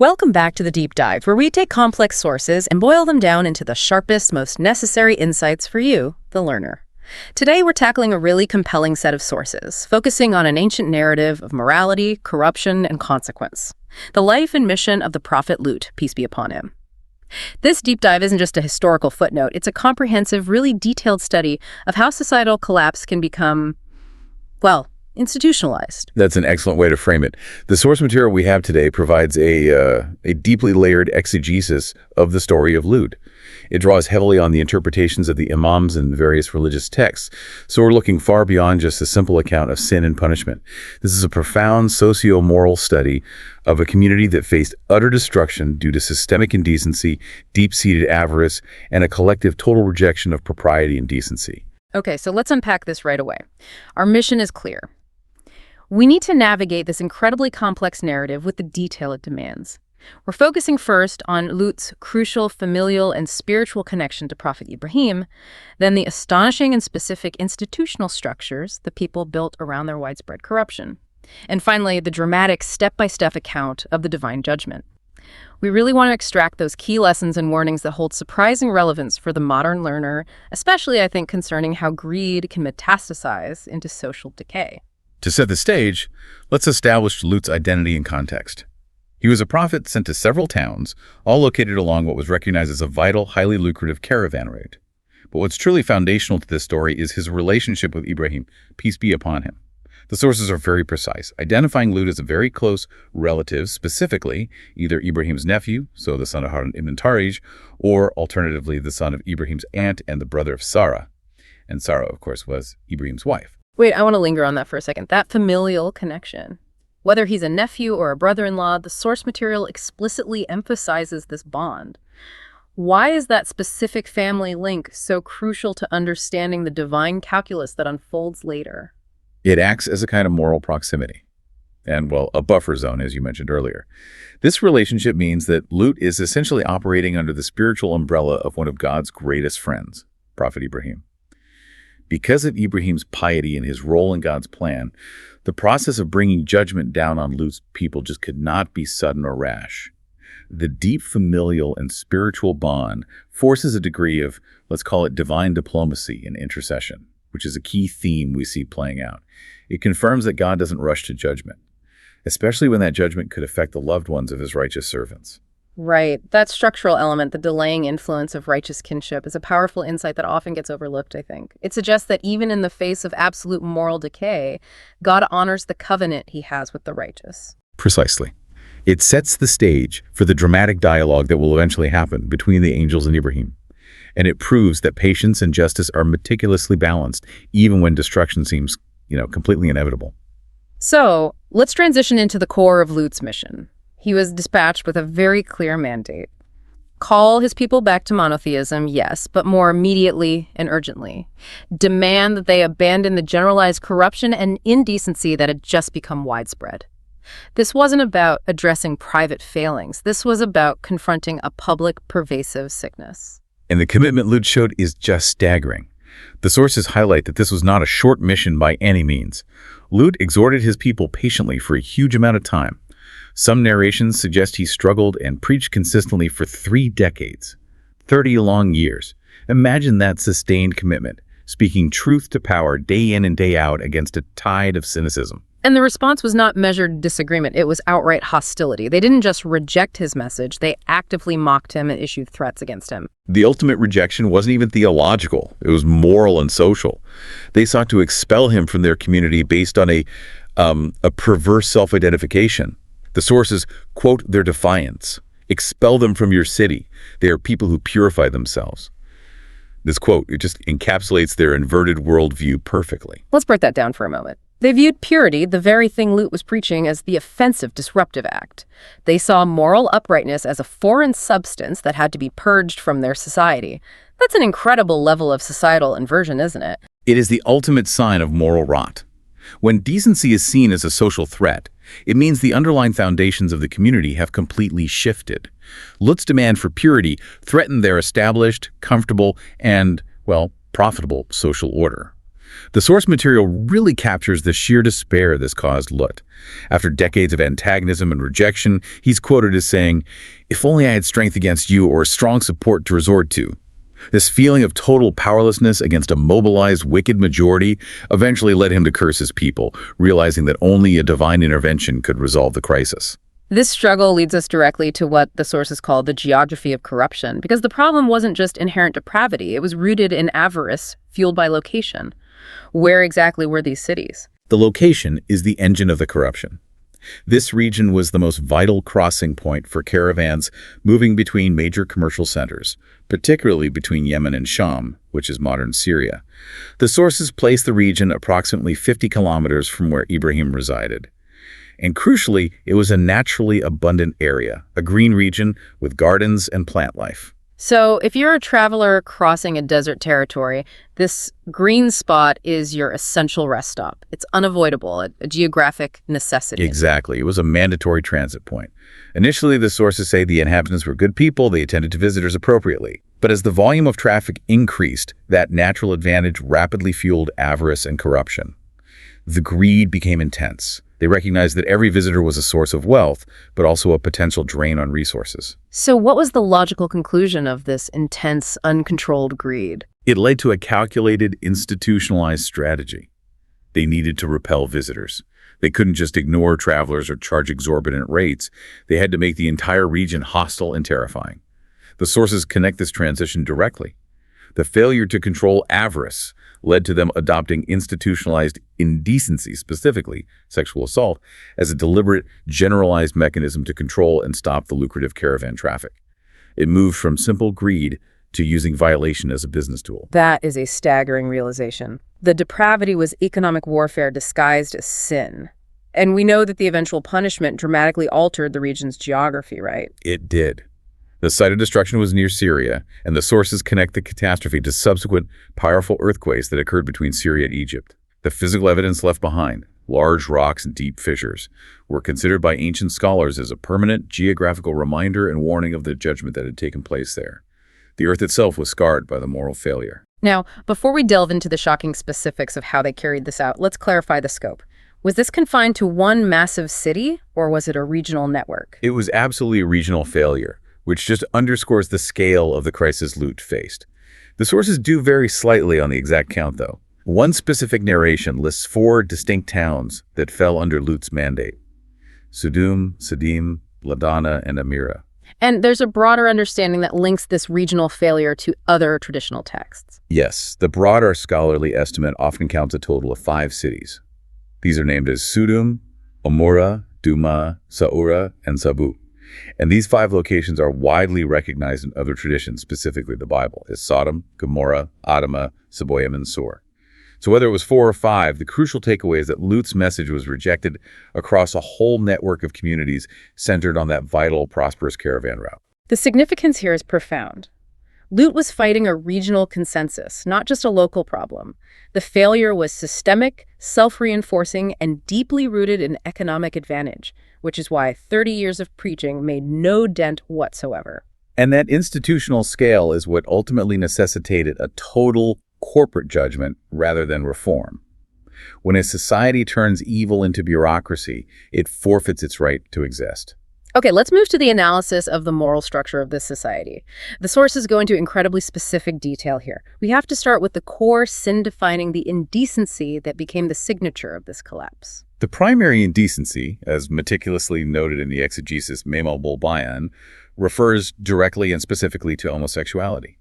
Welcome back to the Deep Dive, where we take complex sources and boil them down into the sharpest, most necessary insights for you, the learner. Today, we're tackling a really compelling set of sources, focusing on an ancient narrative of morality, corruption, and consequence. The life and mission of the Prophet Lut, peace be upon him. This deep dive isn't just a historical footnote, it's a comprehensive, really detailed study of how societal collapse can become, well, institutionalized. That's an excellent way to frame it. The source material we have today provides a deeply layered exegesis of the story of Lut. It draws heavily on the interpretations of the imams and various religious texts, so we're looking far beyond just a simple account of sin and punishment. This is a profound socio-moral study of a community that faced utter destruction due to systemic indecency, deep-seated avarice, and a collective total rejection of propriety and decency. Okay, so let's unpack this right away. Our mission is clear. We need to navigate this incredibly complex narrative with the detail it demands. We're focusing first on Lut's crucial familial and spiritual connection to Prophet Ibrahim, then the astonishing and specific institutional structures the people built around their widespread corruption, and finally, the dramatic step-by-step account of the divine judgment. We really want to extract those key lessons and warnings that hold surprising relevance for the modern learner, especially, I think, concerning how greed can metastasize into social decay. To set the stage, let's establish Lut's identity and context. He was a prophet sent to several towns, all located along what was recognized as a vital, highly lucrative caravan route. But what's truly foundational to this story is his relationship with Ibrahim, peace be upon him. The sources are very precise, identifying Lut as a very close relative, specifically either Ibrahim's nephew, so the son of Harun ibn Tarij, or alternatively the son of Ibrahim's aunt and the brother of Sarah. And Sarah, of course, was Ibrahim's wife. Wait, I want to linger on that for a second. That familial connection. Whether he's a nephew or a brother-in-law, the source material explicitly emphasizes this bond. Why is that specific family link so crucial to understanding the divine calculus that unfolds later? It acts as a kind of moral proximity and, well, a buffer zone, as you mentioned earlier. This relationship means that Lut is essentially operating under the spiritual umbrella of one of God's greatest friends, Prophet Ibrahim. Because of Ibrahim's piety and his role in God's plan, the process of bringing judgment down on Lut's people just could not be sudden or rash. The deep familial and spiritual bond forces a degree of, let's call it divine diplomacy and intercession, which is a key theme we see playing out. It confirms that God doesn't rush to judgment, especially when that judgment could affect the loved ones of his righteous servants. Right. That structural element, the delaying influence of righteous kinship, is a powerful insight that often gets overlooked, I think. It suggests that even in the face of absolute moral decay, God honors the covenant he has with the righteous. Precisely. It sets the stage for the dramatic dialogue that will eventually happen between the angels and Ibrahim. And it proves that patience and justice are meticulously balanced, even when destruction seems, completely inevitable. So, let's transition into the core of Lut's mission. He was dispatched with a very clear mandate. Call his people back to monotheism, yes, but more immediately and urgently. Demand that they abandon the generalized corruption and indecency that had just become widespread. This wasn't about addressing private failings. This was about confronting a public, pervasive sickness. And the commitment Lut showed is just staggering. The sources highlight that this was not a short mission by any means. Lut exhorted his people patiently for a huge amount of time. Some narrations suggest he struggled and preached consistently for 3 decades, 30 long years. Imagine that sustained commitment, speaking truth to power day in and day out against a tide of cynicism. And the response was not measured disagreement, it was outright hostility. They didn't just reject his message, they actively mocked him and issued threats against him. The ultimate rejection wasn't even theological, it was moral and social. They sought to expel him from their community based on a perverse self-identification. The sources quote their defiance. Expel them from your city. They are people who purify themselves. This quote, it just encapsulates their inverted worldview perfectly. Let's break that down for a moment. They viewed purity, the very thing Lut was preaching, as the offensive, disruptive act. They saw moral uprightness as a foreign substance that had to be purged from their society. That's an incredible level of societal inversion, isn't it? It is the ultimate sign of moral rot. When decency is seen as a social threat, it means the underlying foundations of the community have completely shifted. Lut's demand for purity threatened their established, comfortable, and, well, profitable social order. The source material really captures the sheer despair this caused Lut. After decades of antagonism and rejection, he's quoted as saying, "If only I had strength against you or strong support to resort to." This feeling of total powerlessness against a mobilized, wicked majority eventually led him to curse his people, realizing that only a divine intervention could resolve the crisis. This struggle leads us directly to what the sources call the geography of corruption, because the problem wasn't just inherent depravity, it was rooted in avarice, fueled by location. Where exactly were these cities? The location is the engine of the corruption. This region was the most vital crossing point for caravans moving between major commercial centers, particularly between Yemen and Sham, which is modern Syria. The sources place the region approximately 50 kilometers from where Ibrahim resided. And crucially, it was a naturally abundant area, a green region with gardens and plant life. So if you're a traveler crossing a desert territory, this green spot is your essential rest stop. It's unavoidable, a geographic necessity. Exactly. It was a mandatory transit point. Initially, the sources say the inhabitants were good people, they attended to visitors appropriately. But as the volume of traffic increased, that natural advantage rapidly fueled avarice and corruption. The greed became intense. They recognized that every visitor was a source of wealth, but also a potential drain on resources. So what was the logical conclusion of this intense, uncontrolled greed? It led to a calculated, institutionalized strategy. They needed to repel visitors. They couldn't just ignore travelers or charge exorbitant rates. They had to make the entire region hostile and terrifying. The sources connect this transition directly. The failure to control avarice led to them adopting institutionalized indecency, specifically sexual assault, as a deliberate, generalized mechanism to control and stop the lucrative caravan traffic. It moved from simple greed to using violation as a business tool. That is a staggering realization. The depravity was economic warfare disguised as sin. And we know that the eventual punishment dramatically altered the region's geography, right? It did. The site of destruction was near Syria, and the sources connect the catastrophe to subsequent powerful earthquakes that occurred between Syria and Egypt. The physical evidence left behind, large rocks and deep fissures, were considered by ancient scholars as a permanent geographical reminder and warning of the judgment that had taken place there. The earth itself was scarred by the moral failure. Now, before we delve into the shocking specifics of how they carried this out, let's clarify the scope. Was this confined to one massive city, or was it a regional network? It was absolutely a regional failure, which just underscores the scale of the crisis Lut faced. The sources do vary slightly on the exact count, though. One specific narration lists 4 distinct towns that fell under Lut's mandate: Sudum, Sadim, Ladana, and Amira. And there's a broader understanding that links this regional failure to other traditional texts. Yes, the broader scholarly estimate often counts a total of 5 cities. These are named as Sudum, Amura, Duma, Saura, and Sabu. And these 5 locations are widely recognized in other traditions, specifically the Bible, as Sodom, Gomorrah, Admah, Seboim, and Sor. So whether it was 4 or 5, the crucial takeaway is that Lut's message was rejected across a whole network of communities centered on that vital, prosperous caravan route. The significance here is profound. Lut was fighting a regional consensus, not just a local problem. The failure was systemic, self-reinforcing, and deeply rooted in economic advantage, which is why 30 years of preaching made no dent whatsoever. And that institutional scale is what ultimately necessitated a total corporate judgment rather than reform. When a society turns evil into bureaucracy, it forfeits its right to exist. Okay, let's move to the analysis of the moral structure of this society. The sources go into incredibly specific detail here. We have to start with the core sin defining the indecency that became the signature of this collapse. The primary indecency, as meticulously noted in the exegesis Memel Bul Bayan, refers directly and specifically to homosexuality.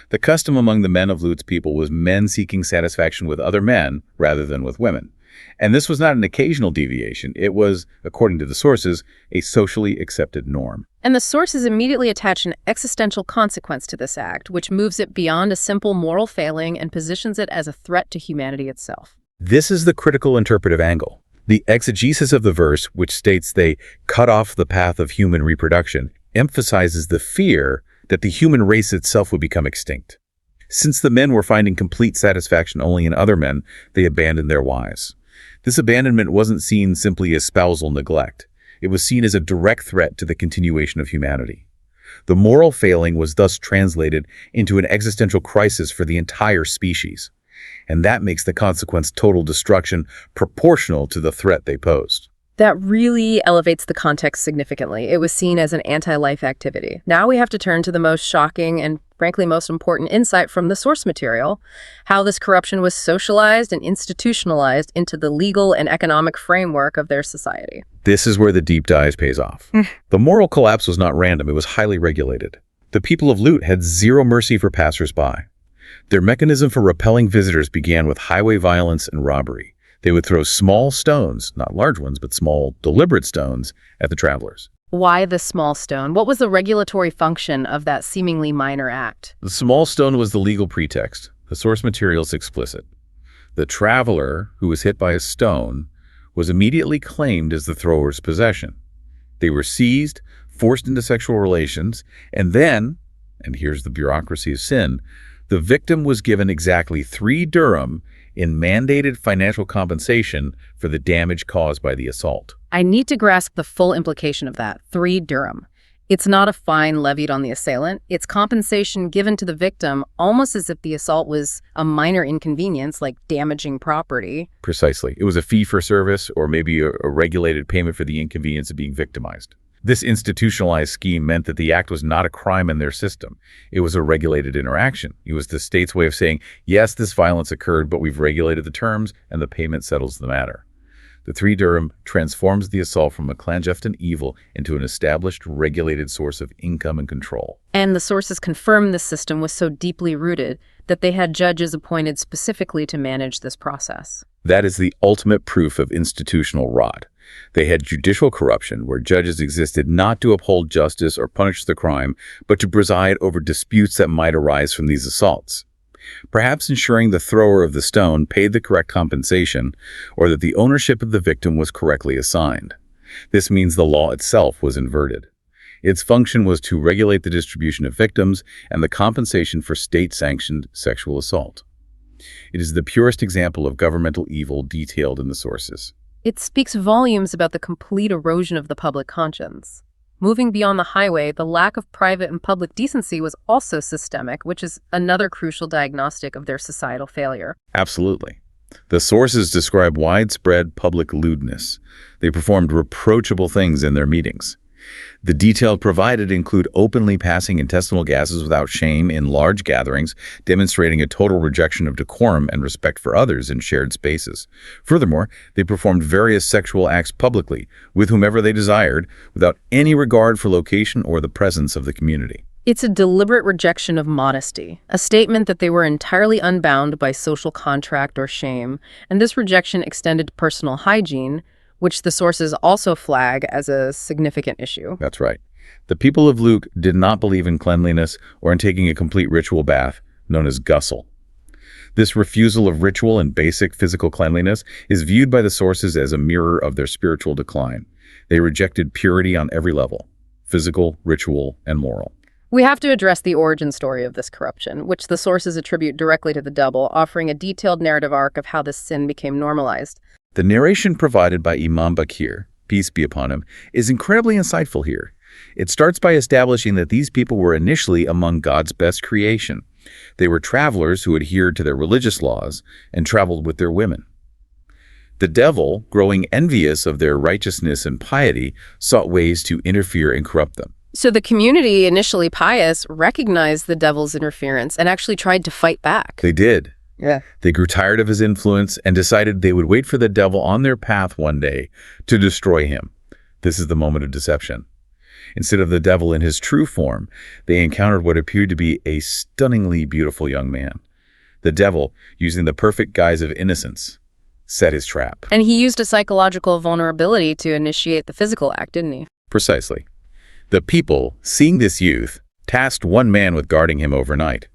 The custom among the men of Lut's people was men seeking satisfaction with other men rather than with women. And this was not an occasional deviation. It was, according to the sources, a socially accepted norm. And the sources immediately attach an existential consequence to this act, which moves it beyond a simple moral failing and positions it as a threat to humanity itself. This is the critical interpretive angle. The exegesis of the verse, which states they cut off the path of human reproduction, emphasizes the fear that the human race itself would become extinct. Since the men were finding complete satisfaction only in other men, they abandoned their wives. This abandonment wasn't seen simply as spousal neglect. It was seen as a direct threat to the continuation of humanity. The moral failing was thus translated into an existential crisis for the entire species. And that makes the consequence total destruction proportional to the threat they posed. That really elevates the context significantly. It was seen as an anti-life activity. Now we have to turn to the most shocking and, frankly, most important insight from the source material, how this corruption was socialized and institutionalized into the legal and economic framework of their society. This is where the deep dive pays off. The moral collapse was not random, it was highly regulated. The people of Lut had zero mercy for passers-by. Their mechanism for repelling visitors began with highway violence and robbery. They would throw small stones, not large ones, but small, deliberate stones, at the travelers. Why the small stone? What was the regulatory function of that seemingly minor act? The small stone was the legal pretext. The source material is explicit. The traveler who was hit by a stone was immediately claimed as the thrower's possession. They were seized, forced into sexual relations, and then, and here's the bureaucracy of sin, the victim was given exactly 3 dirham in mandated financial compensation for the damage caused by the assault. I need to grasp the full implication of that. 3 dirham. It's not a fine levied on the assailant. It's compensation given to the victim, almost as if the assault was a minor inconvenience, like damaging property. Precisely. It was a fee for service, or maybe a regulated payment for the inconvenience of being victimized. This institutionalized scheme meant that the act was not a crime in their system. It was a regulated interaction. It was the state's way of saying, yes, this violence occurred, but we've regulated the terms, and the payment settles the matter. The 3 dirham transforms the assault from a clandestine evil into an established, regulated source of income and control. And the sources confirmed this system was so deeply rooted that they had judges appointed specifically to manage this process. That is the ultimate proof of institutional rot. They had judicial corruption, where judges existed not to uphold justice or punish the crime, but to preside over disputes that might arise from these assaults. Perhaps ensuring the thrower of the stone paid the correct compensation, or that the ownership of the victim was correctly assigned. This means the law itself was inverted. Its function was to regulate the distribution of victims and the compensation for state-sanctioned sexual assault. It is the purest example of governmental evil detailed in the sources. It speaks volumes about the complete erosion of the public conscience. Moving beyond the highway, the lack of private and public decency was also systemic, which is another crucial diagnostic of their societal failure. Absolutely. The sources describe widespread public lewdness. They performed reproachable things in their meetings. The details provided include openly passing intestinal gases without shame in large gatherings, demonstrating a total rejection of decorum and respect for others in shared spaces. Furthermore, they performed various sexual acts publicly, with whomever they desired, without any regard for location or the presence of the community. It's a deliberate rejection of modesty, a statement that they were entirely unbound by social contract or shame, and this rejection extended to personal hygiene, which the sources also flag as a significant issue. That's right. The people of Lut did not believe in cleanliness or in taking a complete ritual bath, known as ghusl. This refusal of ritual and basic physical cleanliness is viewed by the sources as a mirror of their spiritual decline. They rejected purity on every level: physical, ritual, and moral. We have to address the origin story of this corruption, which the sources attribute directly to the devil, offering a detailed narrative arc of how this sin became normalized. The narration provided by Imam Bakir, peace be upon him, is incredibly insightful here. It starts by establishing that these people were initially among God's best creation. They were travelers who adhered to their religious laws and traveled with their women. The devil, growing envious of their righteousness and piety, sought ways to interfere and corrupt them. So the community, initially pious, recognized the devil's interference and actually tried to fight back. They did. Yeah. They grew tired of his influence and decided they would wait for the devil on their path one day to destroy him. This is the moment of deception. Instead of the devil in his true form, they encountered what appeared to be a stunningly beautiful young man. The devil, using the perfect guise of innocence, set his trap. And he used a psychological vulnerability to initiate the physical act, didn't he? Precisely. The people, seeing this youth, tasked one man with guarding him overnight.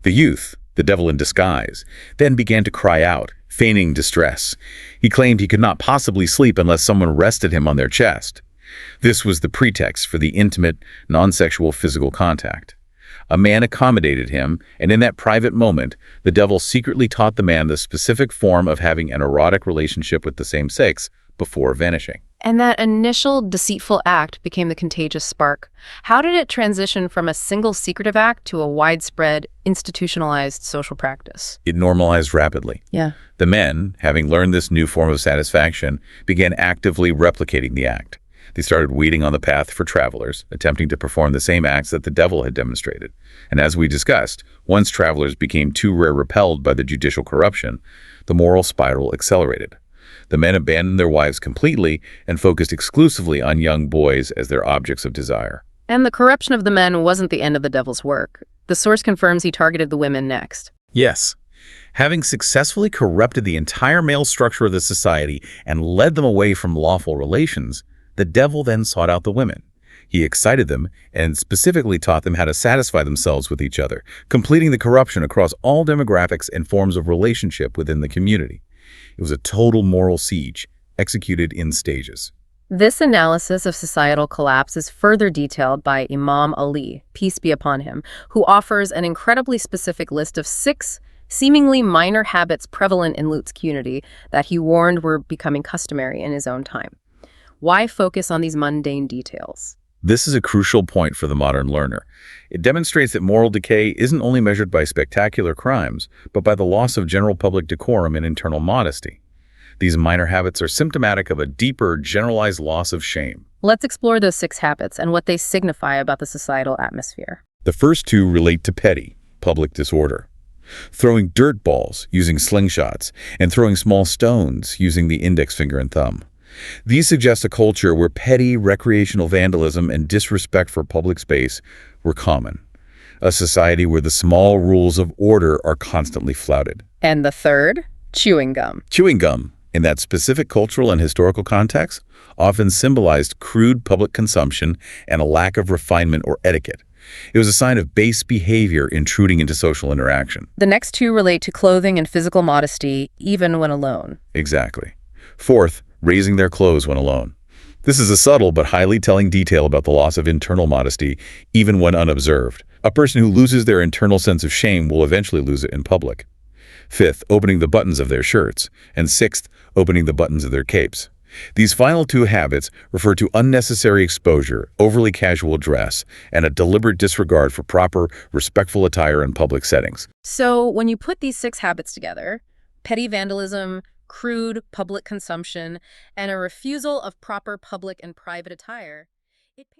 The youth, the devil in disguise, then began to cry out, feigning distress. He claimed he could not possibly sleep unless someone rested him on their chest. This was the pretext for the intimate, non-sexual physical contact. A man accommodated him, and in that private moment, the devil secretly taught the man the specific form of having an erotic relationship with the same sex before vanishing. And that initial deceitful act became the contagious spark. How did it transition from a single secretive act to a widespread, institutionalized social practice? It normalized rapidly. Yeah. The men, having learned this new form of satisfaction, began actively replicating the act. They started waiting on the path for travelers, attempting to perform the same acts that the devil had demonstrated. And as we discussed, once travelers became too repelled by the judicial corruption, the moral spiral accelerated. The men abandoned their wives completely and focused exclusively on young boys as their objects of desire. And the corruption of the men wasn't the end of the devil's work. The source confirms he targeted the women next. Yes. Having successfully corrupted the entire male structure of the society and led them away from lawful relations, the devil then sought out the women. He excited them and specifically taught them how to satisfy themselves with each other, completing the corruption across all demographics and forms of relationship within the community. It was a total moral siege, executed in stages. This analysis of societal collapse is further detailed by Imam Ali, peace be upon him, who offers an incredibly specific list of 6 seemingly minor habits prevalent in Lut's community that he warned were becoming customary in his own time. Why focus on these mundane details? This is a crucial point for the modern learner. It demonstrates that moral decay isn't only measured by spectacular crimes, but by the loss of general public decorum and internal modesty. These minor habits are symptomatic of a deeper, generalized loss of shame. Let's explore those 6 habits and what they signify about the societal atmosphere. The first 2 relate to petty, public disorder. Throwing dirt balls using slingshots and throwing small stones using the index finger and thumb. These suggest a culture where petty recreational vandalism and disrespect for public space were common. A society where the small rules of order are constantly flouted. And the third, chewing gum. Chewing gum, in that specific cultural and historical context, often symbolized crude public consumption and a lack of refinement or etiquette. It was a sign of base behavior intruding into social interaction. The next 2 relate to clothing and physical modesty, even when alone. Exactly. Fourth, raising their clothes when alone. This is a subtle but highly telling detail about the loss of internal modesty, even when unobserved. A person who loses their internal sense of shame will eventually lose it in public. Fifth, opening the buttons of their shirts. And sixth, opening the buttons of their capes. These final 2 habits refer to unnecessary exposure, overly casual dress, and a deliberate disregard for proper, respectful attire in public settings. So when you put these 6 habits together, petty vandalism, crude public consumption, and a refusal of proper public and private attire, it paints